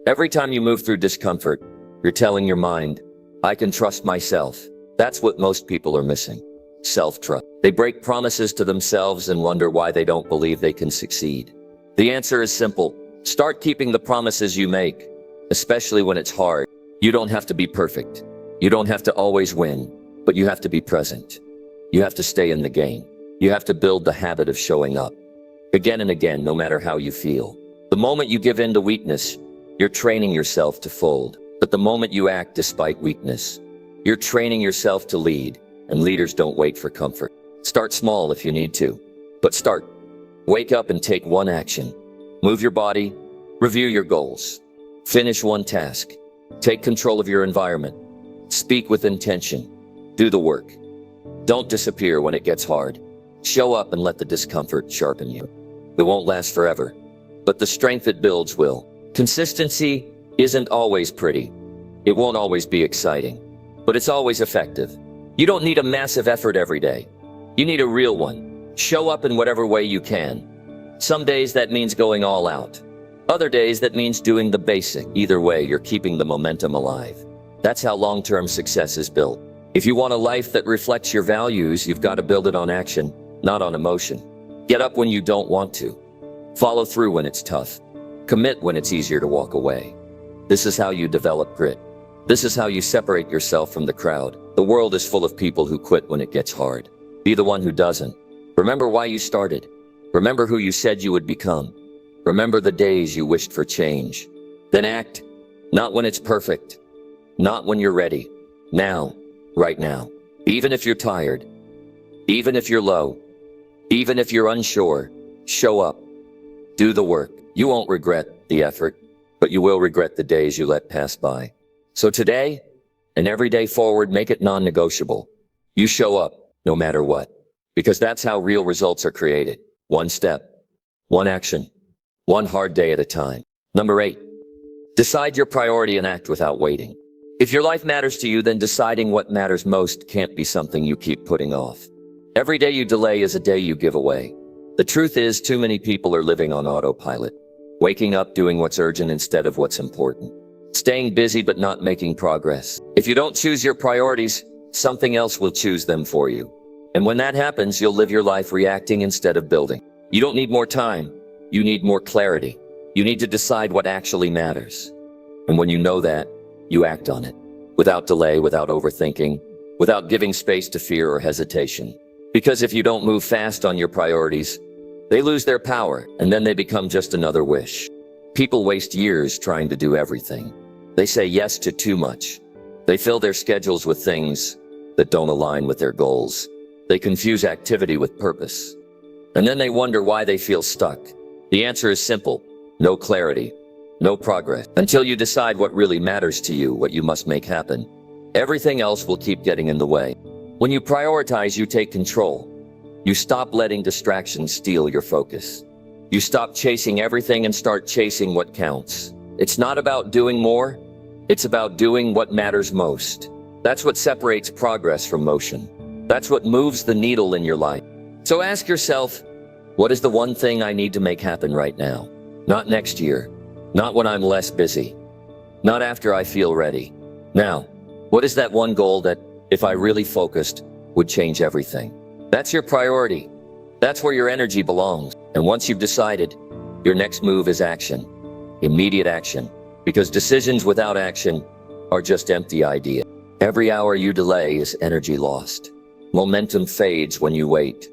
Every time you move through discomfort, you're telling your mind, I can trust myself. That's what most people are missing. Self-trust. They break promises to themselves and wonder why they don't believe they can succeed. The answer is simple. Start keeping the promises you make. especially when it's hard. You don't have to be perfect. You don't have to always win, but you have to be present. You have to stay in the game. You have to build the habit of showing up again and again, no matter how you feel. The moment you give in to weakness, you're training yourself to fold. But the moment you act despite weakness, you're training yourself to lead, and leaders don't wait for comfort. Start small if you need to, but start. Wake up and take one action. Move your body, review your goals, finish one task, take control of your environment, speak with intention, do the work. Don't disappear when it gets hard. Show up and let the discomfort sharpen you. It won't last forever, but the strength it builds will. Consistency isn't always pretty. It won't always be exciting, but it's always effective. You don't need a massive effort every day. You need a real one. Show up in whatever way you can. Some days that means going all out. Other days that means doing the basic. Either way, you're keeping the momentum alive. That's how long-term success is built. If you want a life that reflects your values, you've got to build it on action, not on emotion. Get up when you don't want to. Follow through when it's tough. Commit when it's easier to walk away. This is how you develop grit. This is how you separate yourself from the crowd. The world is full of people who quit when it gets hard. Be the one who doesn't. Remember why you started. Remember who you said you would become. Remember the days you wished for change. Then act, not when it's perfect, not when you're ready. Now, right now. Even if you're tired, even if you're low, even if you're unsure, show up. Do the work. You won't regret the effort, but you will regret the days you let pass by. So today, and every day forward, make it non-negotiable. You show up, no matter what, because that's how real results are created. One step, one action, one hard day at a time. Number 8, decide your priority and act without waiting. If your life matters to you, then deciding what matters most can't be something you keep putting off. Every day you delay is a day you give away. The truth is, too many people are living on autopilot, waking up doing what's urgent instead of what's important, staying busy but not making progress. If you don't choose your priorities, something else will choose them for you. And when that happens, you'll live your life reacting instead of building. You don't need more time. You need more clarity. You need to decide what actually matters. And when you know that, you act on it. Without delay, without overthinking, without giving space to fear or hesitation. Because if you don't move fast on your priorities, they lose their power, and then they become just another wish. People waste years trying to do everything. They say yes to too much. They fill their schedules with things that don't align with their goals. They confuse activity with purpose. And then they wonder why they feel stuck. The answer is simple: no clarity, no progress. Until you decide what really matters to you, what you must make happen, everything else will keep getting in the way. When you prioritize, you take control. You stop letting distractions steal your focus. You stop chasing everything and start chasing what counts. It's not about doing more. It's about doing what matters most. That's what separates progress from motion. That's what moves the needle in your life. So ask yourself, what is the one thing I need to make happen right now? Not next year. Not when I'm less busy. Not after I feel ready. Now, what is that one goal that, if I really focused, would change everything? That's your priority. That's where your energy belongs. And once you've decided, your next move is action. Immediate action. Because decisions without action are just empty ideas. Every hour you delay is energy lost. Momentum fades when you wait.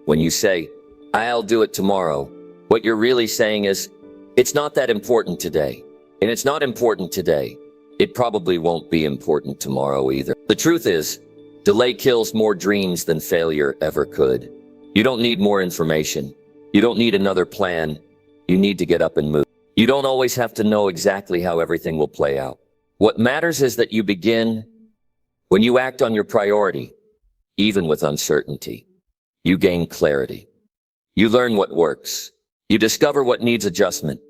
When you say, I'll do it tomorrow, what you're really saying is, it's not that important today. And it's not important today. It probably won't be important tomorrow either. The truth is, delay kills more dreams than failure ever could. You don't need more information. You don't need another plan. You need to get up and move. You don't always have to know exactly how everything will play out. What matters is that you begin. When you act on your priority, even with uncertainty, you gain clarity. You learn what works. You discover what needs adjustment.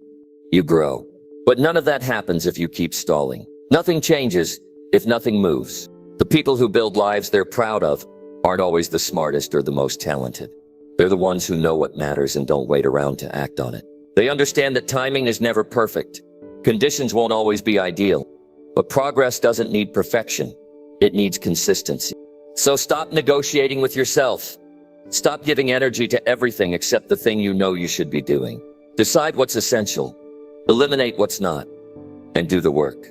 You grow. But none of that happens if you keep stalling. Nothing changes if nothing moves. The people who build lives they're proud of aren't always the smartest or the most talented. They're the ones who know what matters and don't wait around to act on it. They understand that timing is never perfect. Conditions won't always be ideal. But progress doesn't need perfection. It needs consistency. So stop negotiating with yourself. Stop giving energy to everything except the thing you know you should be doing. Decide what's essential. Eliminate what's not. and do the work.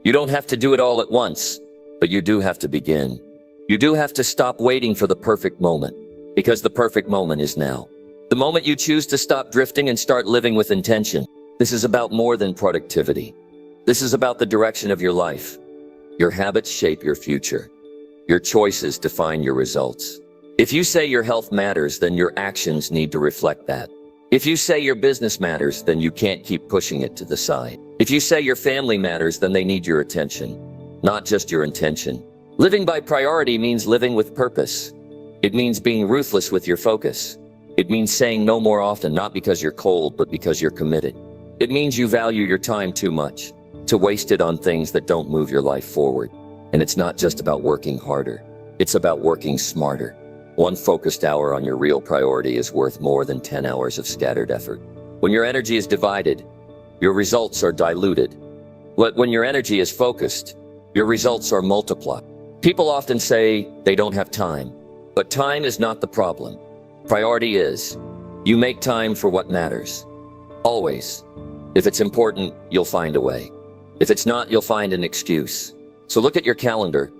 You don't have to do it all at once, but you do have to begin. You do have to stop waiting for the perfect moment, because the perfect moment is now. The moment you choose to stop drifting and start living with intention. This is about more than productivity. This is about the direction of your life. Your habits shape your future. Your choices define your results. If you say your health matters, then your actions need to reflect that. If you say your business matters, then you can't keep pushing it to the side. If you say your family matters, then they need your attention, not just your intention. Living by priority means living with purpose. It means being ruthless with your focus. It means saying no more often, not because you're cold, but because you're committed. It means you value your time too much to waste it on things that don't move your life forward. And it's not just about working harder. It's about working smarter. One focused hour on your real priority is worth more than 10 hours of scattered effort. When your energy is divided, your results are diluted. But when your energy is focused, your results are multiplied. People often say they don't have time, but time is not the problem. Priority is. You make time for what matters. Always. If it's important, you'll find a way. If it's not, you'll find an excuse. So look at your calendar.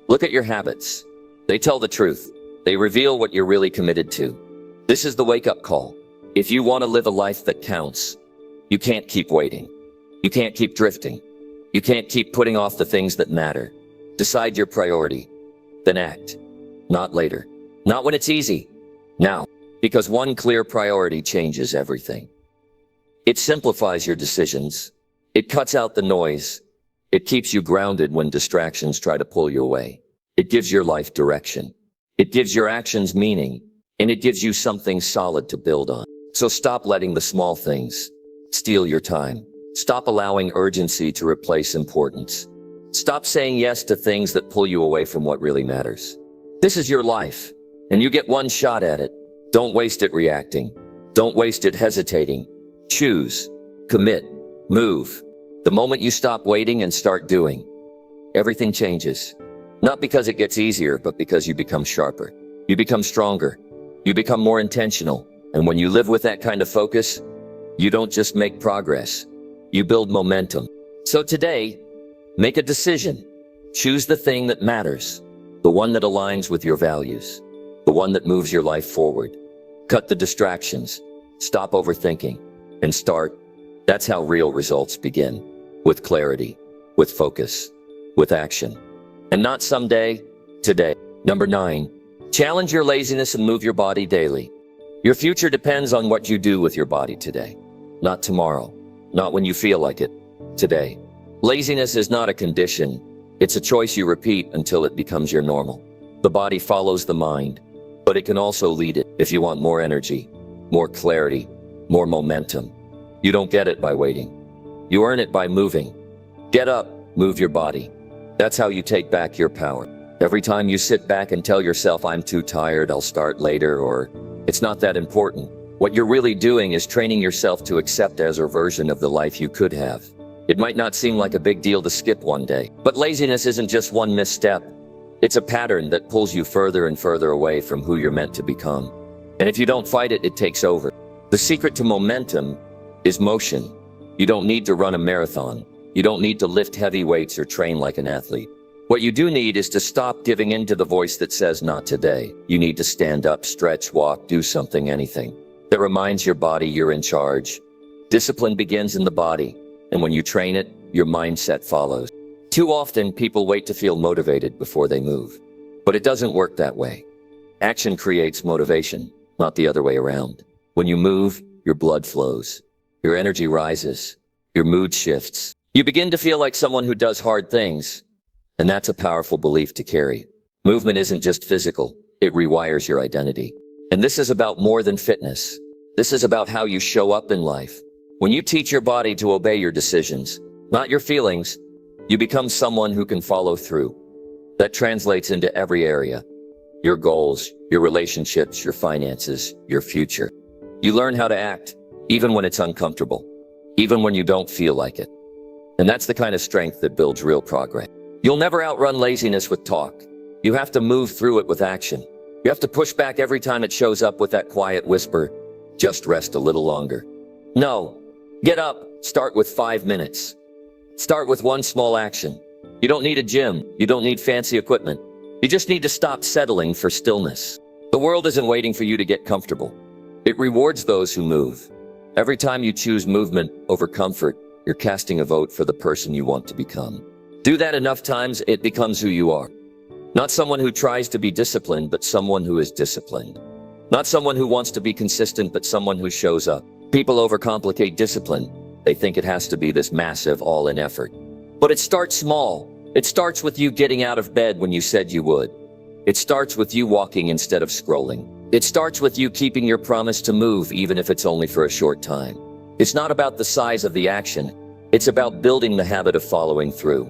Look at your habits. They tell the truth. They reveal what you're really committed to. This is the wake-up call. If you want to live a life that counts, you can't keep waiting. You can't keep drifting. You can't keep putting off the things that matter. Decide your priority, then act. Not later. Not when it's easy. Now. Because one clear priority changes everything. It simplifies your decisions. It cuts out the noise. It keeps you grounded when distractions try to pull you away. It gives your life direction. It gives your actions meaning, and it gives you something solid to build on. So stop letting the small things steal your time. Stop allowing urgency to replace importance. Stop saying yes to things that pull you away from what really matters. This is your life, and you get one shot at it. Don't waste it reacting. Don't waste it hesitating. Choose, commit, move. The moment you stop waiting and start doing, everything changes. Not because it gets easier, but because you become sharper. You become stronger. You become more intentional. And when you live with that kind of focus, you don't just make progress. You build momentum. So today, make a decision. Choose the thing that matters. The one that aligns with your values. The one that moves your life forward. Cut the distractions. Stop overthinking. And start. That's how real results begin. With clarity. With focus. With action. And not someday, today. Number 9. Challenge your laziness and move your body daily. Your future depends on what you do with your body today. Not tomorrow. Not when you feel like it. Today. Laziness is not a condition. It's a choice you repeat until it becomes your normal. The body follows the mind, but it can also lead it. If you want more energy, more clarity, more momentum, you don't get it by waiting. You earn it by moving. Get up, move your body. That's how you take back your power. Every time you sit back and tell yourself, I'm too tired, I'll start later, or it's not that important, what you're really doing is training yourself to accept as a version of the life you could have. It might not seem like a big deal to skip one day, but laziness isn't just one misstep. It's a pattern that pulls you further and further away from who you're meant to become. And if you don't fight it, it takes over. The secret to momentum is motion. You don't need to run a marathon. You don't need to lift heavy weights or train like an athlete. What you do need is to stop giving in to the voice that says, not today. You need to stand up, stretch, walk, do something, anything that reminds your body you're in charge. Discipline begins in the body, and when you train it, your mindset follows. Too often, people wait to feel motivated before they move. But it doesn't work that way. Action creates motivation, not the other way around. When you move, your blood flows. Your energy rises. Your mood shifts. You begin to feel like someone who does hard things. And that's a powerful belief to carry. Movement isn't just physical. It rewires your identity. And this is about more than fitness. This is about how you show up in life. When you teach your body to obey your decisions, not your feelings, you become someone who can follow through. That translates into every area. Your goals, your relationships, your finances, your future. You learn how to act, even when it's uncomfortable, even when you don't feel like it. And that's the kind of strength that builds real progress. You'll never outrun laziness with talk. You have to move through it with action. You have to push back every time it shows up with that quiet whisper, just rest a little longer. No, get up, start with 5 minutes. Start with one small action. You don't need a gym. You don't need fancy equipment. You just need to stop settling for stillness. The world isn't waiting for you to get comfortable. It rewards those who move. Every time you choose movement over comfort, you're casting a vote for the person you want to become. Do that enough times, it becomes who you are. Not someone who tries to be disciplined, but someone who is disciplined. Not someone who wants to be consistent, but someone who shows up. People overcomplicate discipline. They think it has to be this massive, all-in effort. But it starts small. It starts with you getting out of bed when you said you would. It starts with you walking instead of scrolling. It starts with you keeping your promise to move, even if it's only for a short time. It's not about the size of the action. It's about building the habit of following through.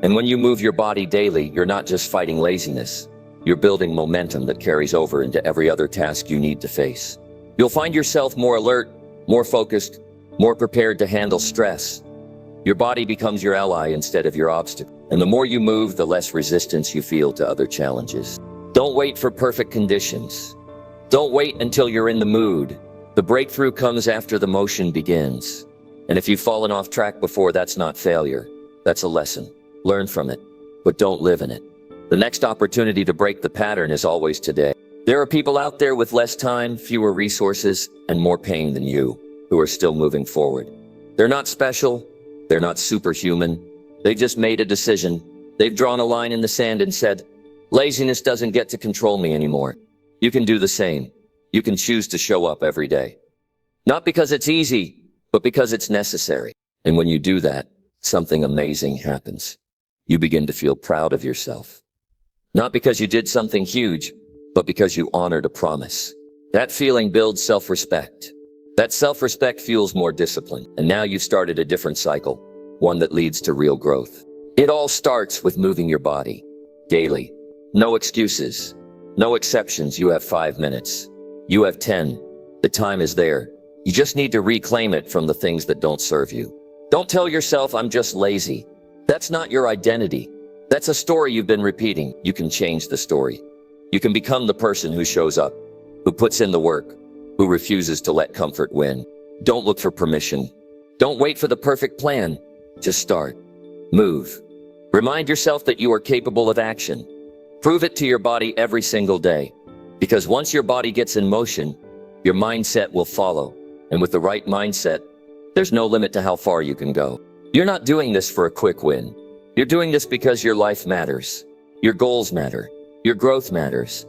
And when you move your body daily, you're not just fighting laziness. You're building momentum that carries over into every other task you need to face. You'll find yourself more alert, more focused, more prepared to handle stress. Your body becomes your ally instead of your obstacle. And the more you move, the less resistance you feel to other challenges. Don't wait for perfect conditions. Don't wait until you're in the mood. The breakthrough comes after the motion begins. And if you've fallen off track before, that's not failure. That's a lesson. Learn from it, but don't live in it. The next opportunity to break the pattern is always today. There are people out there with less time, fewer resources, and more pain than you, who are still moving forward. They're not special. They're not superhuman. They just made a decision. They've drawn a line in the sand and said, laziness doesn't get to control me anymore. You can do the same. You can choose to show up every day. Not because it's easy, but because it's necessary. And when you do that, something amazing happens. You begin to feel proud of yourself. Not because you did something huge, but because you honored a promise. That feeling builds self-respect. That self-respect fuels more discipline. And now you've started a different cycle, one that leads to real growth. It all starts with moving your body daily. No excuses, no exceptions. You have 5 minutes. You have 10. The time is there. You just need to reclaim it from the things that don't serve you. Don't tell yourself, I'm just lazy. That's not your identity. That's a story you've been repeating. You can change the story. You can become the person who shows up, who puts in the work, who refuses to let comfort win. Don't look for permission. Don't wait for the perfect plan. Just start. Move. Remind yourself that you are capable of action. Prove it to your body every single day. Because once your body gets in motion, your mindset will follow. And with the right mindset, there's no limit to how far you can go. You're not doing this for a quick win. You're doing this because your life matters. Your goals matter. Your growth matters.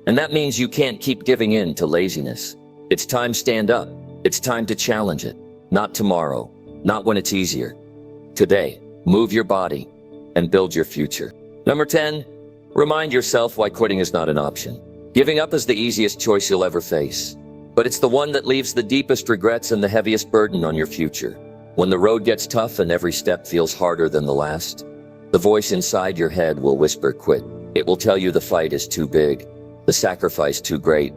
And that means you can't keep giving in to laziness. It's time to stand up. It's time to challenge it. Not tomorrow. Not when it's easier. Today, move your body and build your future. Number 10, remind yourself why quitting is not an option. Giving up is the easiest choice you'll ever face, but it's the one that leaves the deepest regrets and the heaviest burden on your future. When the road gets tough and every step feels harder than the last, the voice inside your head will whisper quit. It will tell you the fight is too big, the sacrifice too great,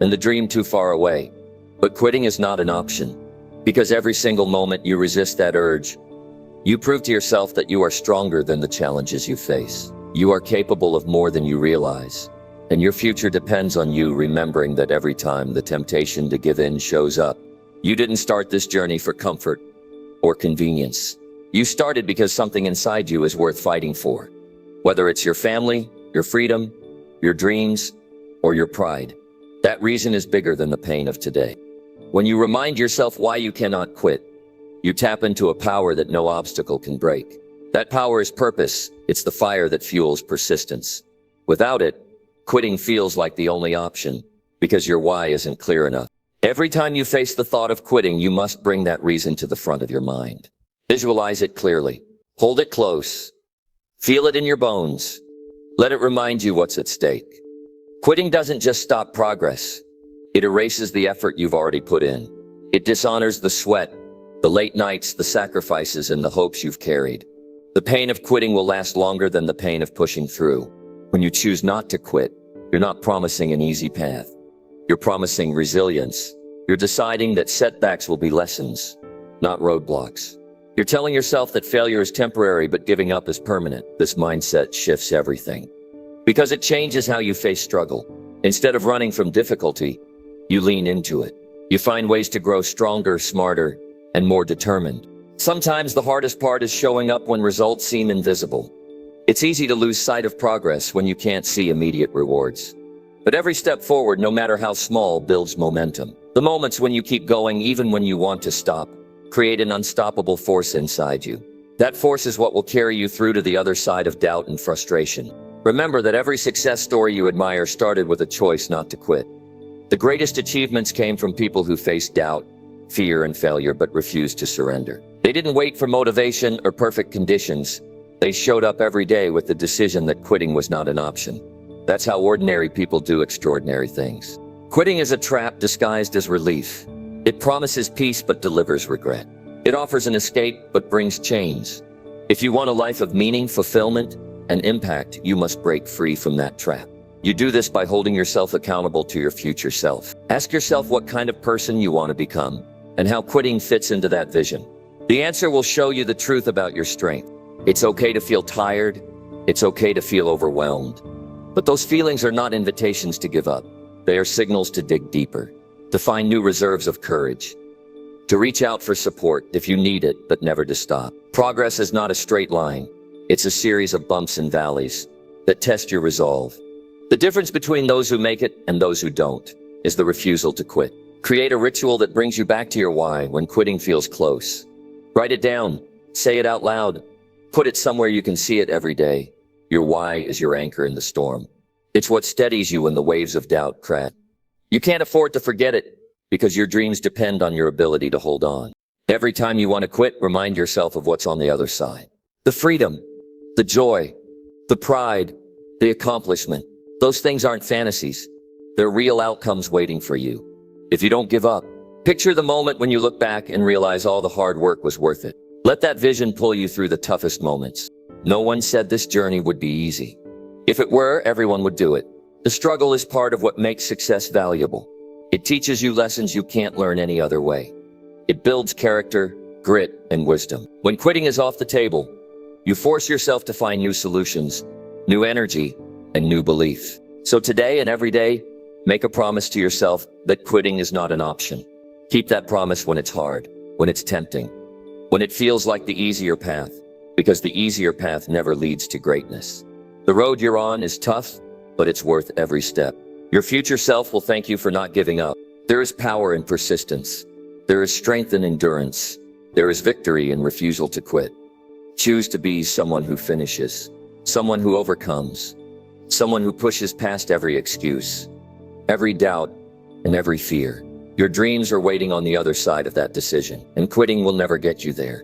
and the dream too far away. But quitting is not an option, because every single moment you resist that urge, you prove to yourself that you are stronger than the challenges you face. You are capable of more than you realize, and your future depends on you remembering that every time the temptation to give in shows up, you didn't start this journey for comfort or convenience. You started because something inside you is worth fighting for. Whether it's your family, your freedom, your dreams, or your pride, that reason is bigger than the pain of today. When you remind yourself why you cannot quit, you tap into a power that no obstacle can break. That power is purpose. It's the fire that fuels persistence. Without it, quitting feels like the only option because your why isn't clear enough. Every time you face the thought of quitting, you must bring that reason to the front of your mind. Visualize it clearly. Hold it close. Feel it in your bones. Let it remind you what's at stake. Quitting doesn't just stop progress. It erases the effort you've already put in. It dishonors the sweat, the late nights, the sacrifices, and the hopes you've carried. The pain of quitting will last longer than the pain of pushing through. When you choose not to quit, you're not promising an easy path. You're promising resilience. You're deciding that setbacks will be lessons, not roadblocks. You're telling yourself that failure is temporary, but giving up is permanent. This mindset shifts everything, because it changes how you face struggle. Instead of running from difficulty, you lean into it. You find ways to grow stronger, smarter, and more determined. Sometimes the hardest part is showing up when results seem invisible. It's easy to lose sight of progress when you can't see immediate rewards. But every step forward, no matter how small, builds momentum. The moments when you keep going even when you want to stop create an unstoppable force inside you. That force is what will carry you through to the other side of doubt and frustration. Remember that every success story you admire started with a choice not to quit. The greatest achievements came from people who faced doubt, fear, and failure but refused to surrender. They didn't wait for motivation or perfect conditions. They showed up every day with the decision that quitting was not an option. That's how ordinary people do extraordinary things. Quitting is a trap disguised as relief. It promises peace but delivers regret. It offers an escape but brings chains. If you want a life of meaning, fulfillment, and impact, you must break free from that trap. You do this by holding yourself accountable to your future self. Ask yourself what kind of person you want to become and how quitting fits into that vision. The answer will show you the truth about your strength. It's okay to feel tired. It's okay to feel overwhelmed. But those feelings are not invitations to give up. They are signals to dig deeper, to find new reserves of courage, to reach out for support if you need it, but never to stop. Progress is not a straight line. It's a series of bumps and valleys that test your resolve. The difference between those who make it and those who don't is the refusal to quit. Create a ritual that brings you back to your why when quitting feels close. Write it down, say it out loud, put it somewhere you can see it every day. Your why is your anchor in the storm. It's what steadies you when the waves of doubt crash. You can't afford to forget it because your dreams depend on your ability to hold on. Every time you want to quit, remind yourself of what's on the other side. The freedom, the joy, the pride, the accomplishment. Those things aren't fantasies. They're real outcomes waiting for you. If you don't give up, picture the moment when you look back and realize all the hard work was worth it. Let that vision pull you through the toughest moments. No one said this journey would be easy. If it were, everyone would do it. The struggle is part of what makes success valuable. It teaches you lessons you can't learn any other way. It builds character, grit, and wisdom. When quitting is off the table, you force yourself to find new solutions, new energy, and new belief. So today and every day, make a promise to yourself that quitting is not an option. Keep that promise when it's hard, when it's tempting, when it feels like the easier path, because the easier path never leads to greatness. The road you're on is tough, but it's worth every step. Your future self will thank you for not giving up. There is power in persistence. There is strength in endurance. There is victory in refusal to quit. Choose to be someone who finishes, someone who overcomes, someone who pushes past every excuse, every doubt, and every fear. Your dreams are waiting on the other side of that decision, and quitting will never get you there.